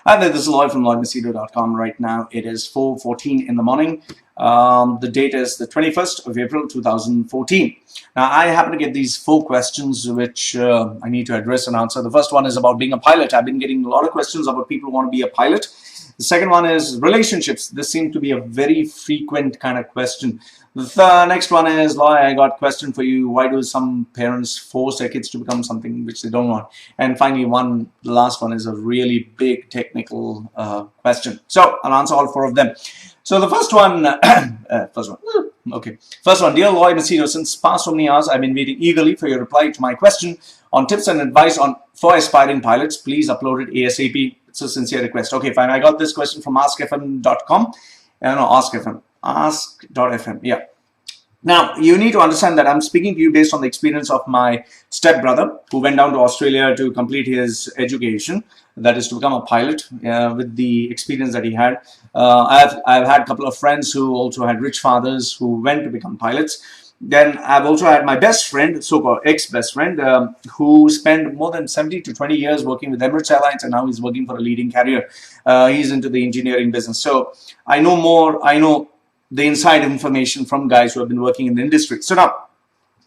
Hi there, this is Loy from loymachedo.com. Right now it is 4:14 in the morning. The date is the 21st of April 2014. Now I happen to get these 4 questions which I need to address and answer. The first one is about being a pilot. I've been getting a lot of questions about people who want to be a pilot. The second one is relationships. This seems to be a very frequent kind of question. The next one is, Loy, I got a question for you. Why do some parents force their kids to become something which they don't want? And finally, the last one is a really big technical question. So I'll answer all 4 of them. So the first one, First one, dear Loy Machedo, since past so many hours, I've been waiting eagerly for your reply to my question on tips and advice for aspiring pilots. Please upload it ASAP. It's a sincere request. Okay, fine. I got this question from askfm.com. Ask.fm. Yeah. Now, you need to understand that I'm speaking to you based on the experience of my stepbrother who went down to Australia to complete his education, that is to become a pilot, with the experience that he had. I've had a couple of friends who also had rich fathers who went to become pilots. Then I've also had my best friend, so-called ex-best friend, who spent more than 70 to 20 years working with Emirates Airlines, and now he's working for a leading carrier. He's into the engineering business. So I know the inside information from guys who have been working in the industry. So now,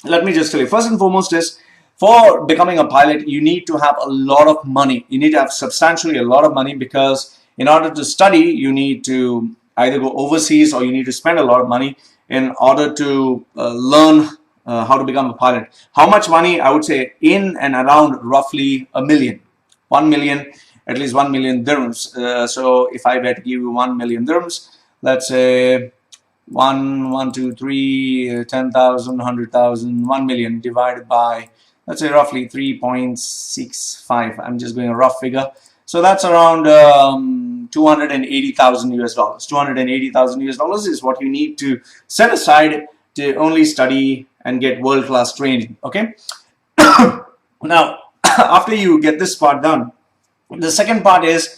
let me just tell you, first and foremost is, for becoming a pilot, you need to have a lot of money. You need to have substantially a lot of money, because in order to study, you need to either go overseas or you need to spend a lot of money in order to learn how to become a pilot. How much money? I would say in and around roughly $1 million. 1 million, at least 1 million dirhams. So if I were to give you 1 million dirhams, let's say 1, 2, 3, 10,000, 100,000, 1 million divided by, let's say roughly 3.65. I'm just going a rough figure. So that's around 280,000 US dollars. 280,000 US dollars is what you need to set aside to only study and get world-class training. Okay. Now, after you get this part done, the second part is,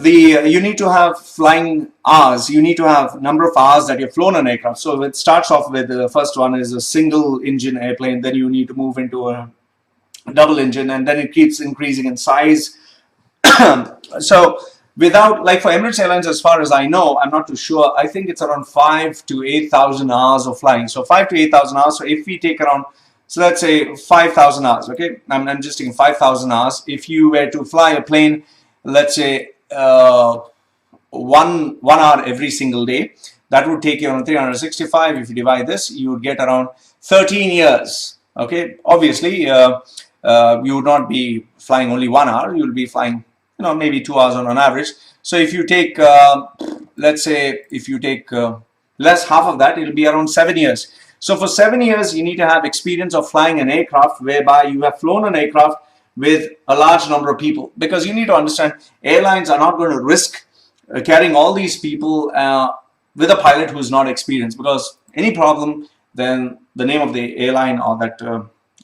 you need to have flying hours. You need to have number of hours that you've flown an aircraft. So it starts off with, the first one is a single engine airplane. Then you need to move into a double engine, and then it keeps increasing in size. So without, like for Emirates Airlines, as far as I know, I'm not too sure, I think it's around 5,000 to 8,000 hours of flying. So 5,000 to 8,000 hours. So if we take around, so let's say 5,000 hours, okay, I'm just taking 5,000 hours. If you were to fly a plane, let's say 1 hour every single day, that would take you around 365. If you divide this, you would get around 13 years. Okay, obviously you would not be flying only 1 hour. You will be flying, maybe 2 hours on average. So if you take let's say if you take less half of that, it will be around 7 years. So for 7 years you need to have experience of flying an aircraft whereby you have flown an aircraft with a large number of people, because you need to understand, airlines are not going to risk carrying all these people with a pilot who's not experienced, because any problem, then the name of the airline or that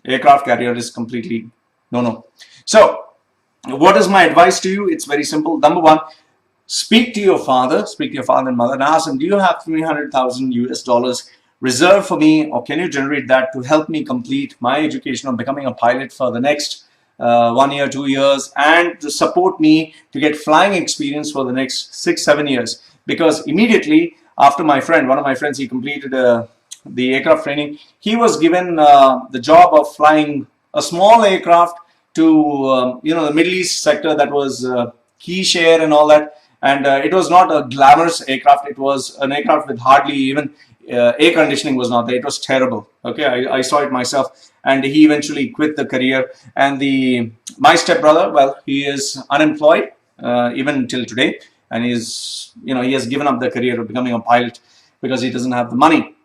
aircraft carrier is completely no. So what is my advice to you? It's very simple. Number 1, speak to your father and mother, and ask them, do you have 300,000 US dollars reserved for me, or can you generate that to help me complete my education on becoming a pilot for the next 1 year, 2 years, and to support me to get flying experience for the next 6-7 years. Because immediately after one of my friends, he completed the aircraft training, he was given the job of flying a small aircraft to the Middle East sector, that was key share and all that. And it was not a glamorous aircraft. It was an aircraft with hardly even air conditioning was not there. It was terrible. Okay, I saw it myself. And he eventually quit the career. And my stepbrother, well, he is unemployed even till today, and he has given up the career of becoming a pilot because he doesn't have the money.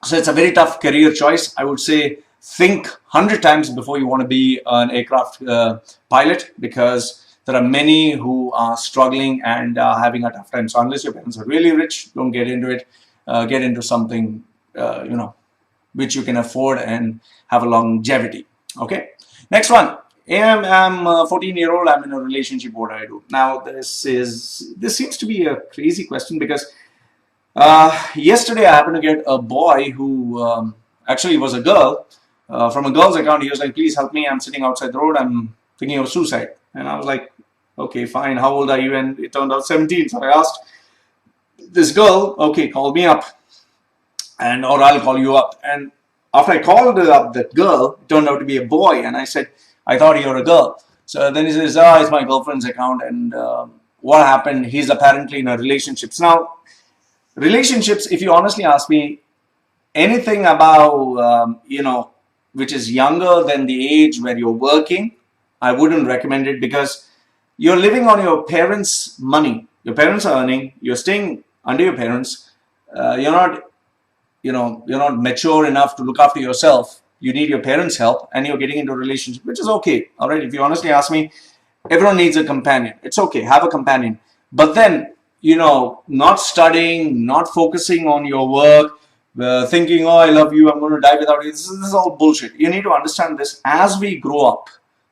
So it's a very tough career choice. I would say think 100 times before you want to be an aircraft pilot, because there are many who are struggling and are having a tough time. So unless your parents are really rich, don't get into it. Get into something which you can afford and have a longevity. Okay, next one. I'm a 14-year-old. I'm in a relationship. What do I do? Now this seems to be a crazy question, because yesterday I happened to get a boy who actually was a girl, from a girl's account. He was like, please help me, I'm sitting outside the road, I'm thinking of suicide. And I was like, Okay, fine. How old are you? And it turned out 17. So I asked this girl, okay, call me up, and or I'll call you up. And after I called up that girl, it turned out to be a boy, and I said, I thought you were a girl. So then he says, it's my girlfriend's account, and what happened? He's apparently in a relationship. Now, relationships, if you honestly ask me, anything about which is younger than the age where you're working, I wouldn't recommend it, because you're living on your parents' money. Your parents are earning, you're staying under your parents, you're not you're not mature enough to look after yourself. You need your parents' help, and you're getting into a relationship, which is okay. All right, if you honestly ask me, everyone needs a companion. It's okay, have a companion. But then, not studying, not focusing on your work, thinking, oh, I love you, I'm going to die without you. This is all bullshit. You need to understand this as we grow up.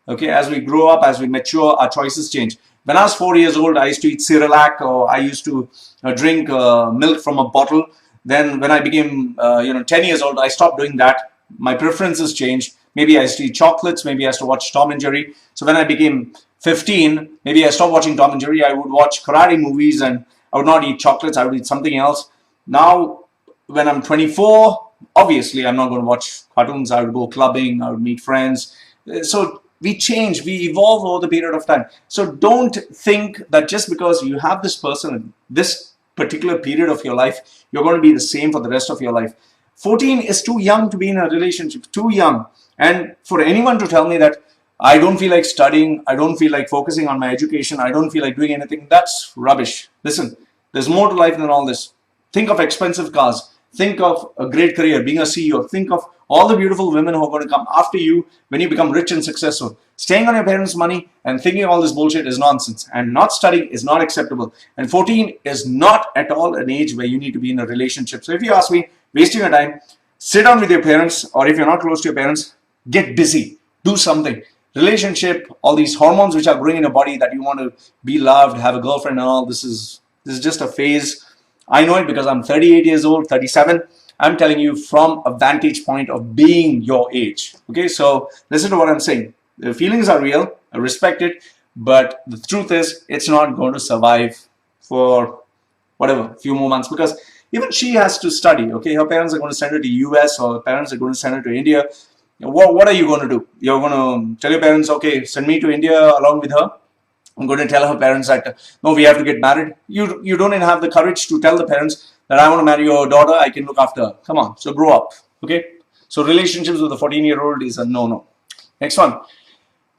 Okay, as we grow up, as we mature, our choices change. When I was 4 years old, I used to eat Cerelac, or I used to drink milk from a bottle. Then when I became 10 years old, I stopped doing that. My preferences changed. Maybe I used to eat chocolates, maybe I used to watch Tom and Jerry. So when I became 15, maybe I stopped watching Tom and Jerry. I would watch karate movies, and I would not eat chocolates, I would eat something else. Now, when I'm 24, obviously I'm not going to watch cartoons. I would go clubbing, I would meet friends. So we change, we evolve over the period of time. So don't think that just because you have this person in this particular period of your life, you're going to be the same for the rest of your life. 14 is too young to be in a relationship, too young. And for anyone to tell me that I don't feel like studying, I don't feel like focusing on my education, I don't feel like doing anything, that's rubbish. Listen, there's more to life than all this. Think of expensive cars. Think of a great career, being a CEO. Think of all the beautiful women who are going to come after you when you become rich and successful. Staying on your parents' money and thinking all this bullshit is nonsense. And not studying is not acceptable. And 14 is not at all an age where you need to be in a relationship. So if you ask me, wasting your time, sit down with your parents, or if you're not close to your parents, get busy. Do something. Relationship, all these hormones which are growing in your body that you want to be loved, have a girlfriend and all, this is just a phase. I know it because I'm 38 years old, 37. I'm telling you from a vantage point of being your age. Okay, so listen to what I'm saying. The feelings are real, I respect it, but the truth is it's not going to survive for whatever, few more months, because even she has to study. Okay, her parents are going to send her to US, or her parents are going to send her to India. What are you going to do? You're going to tell your parents, okay, send me to India along with her? I'm going to tell her parents that, no, we have to get married. You don't even have the courage to tell the parents that I want to marry your daughter, I can look after her. Come on, so grow up. Okay, so relationships with a 14-year-old is a no-no. Next one.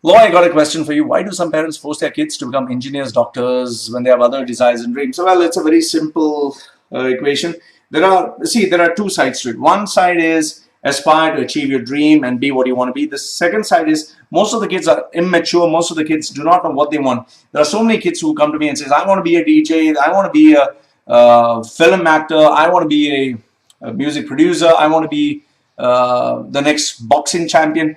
Loy, I got a question for you. Why do some parents force their kids to become engineers, doctors, when they have other desires and dreams? So, well, it's a very simple equation. There are two sides to it. One side is aspire to achieve your dream and be what you want to be. The second side is most of the kids are immature. Most of the kids do not know what they want. There are so many kids who come to me and says, I want to be a DJ, I want to be a film actor, I want to be a music producer, I want to be the next boxing champion,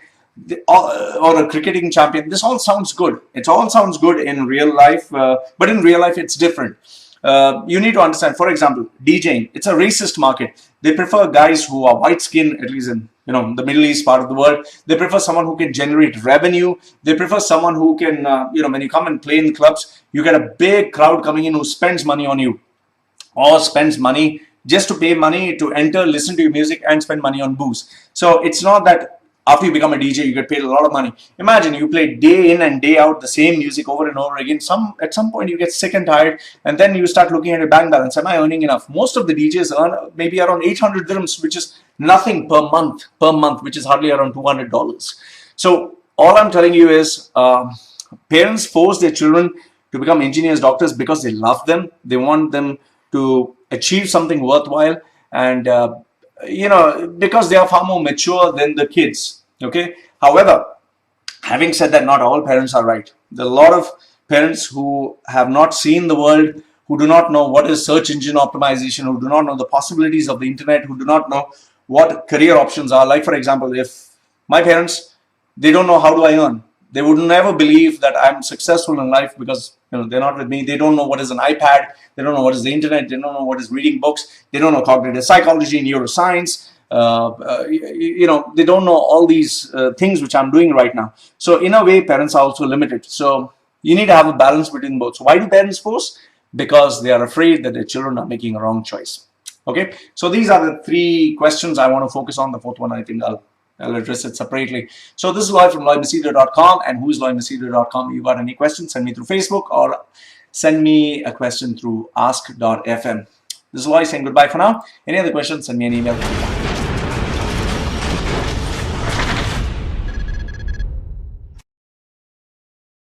or a cricketing champion. This all sounds good. It all sounds good in real life, but in real life it's different. You need to understand, for example, DJing, it's a racist market. They prefer guys who are white skinned, at least in the Middle East part of the world. They prefer someone who can generate revenue. They prefer someone who can, when you come and play in clubs, you get a big crowd coming in who spends money on you, or spends money just to pay money to enter, listen to your music, and spend money on booze. So it's not that after you become a DJ, you get paid a lot of money. Imagine you play day in and day out the same music over and over again. At some point you get sick and tired, and then you start looking at your bank balance. Am I earning enough? Most of the DJs earn maybe around 800 dirhams, which is nothing per month, which is hardly around $200. So all I'm telling you is parents force their children to become engineers, doctors, because they love them. They want them to achieve something worthwhile, and because they are far more mature than the kids. Okay. However, having said that, not all parents are right. There are a lot of parents who have not seen the world, who do not know what is search engine optimization, who do not know the possibilities of the internet, who do not know what career options are. Like, for example, if my parents, they don't know how do I earn. They would never believe that I'm successful in life because they're not with me. They don't know what is an iPad. They don't know what is the internet. They don't know what is reading books. They don't know cognitive psychology, neuroscience. They don't know all these things which I'm doing right now. So in a way, parents are also limited. So You need to have a balance between both. So why do parents force? Because they are afraid that their children are making a wrong choice. Okay, so these are the three questions I want to focus on. The fourth one, I think I'll address it separately. So this is Loy from loymachedo.com and whoisloymachedo.com. You got any questions, send me through Facebook or send me a question through ask.fm. This is Loy saying goodbye for now. Any other questions, send me an email.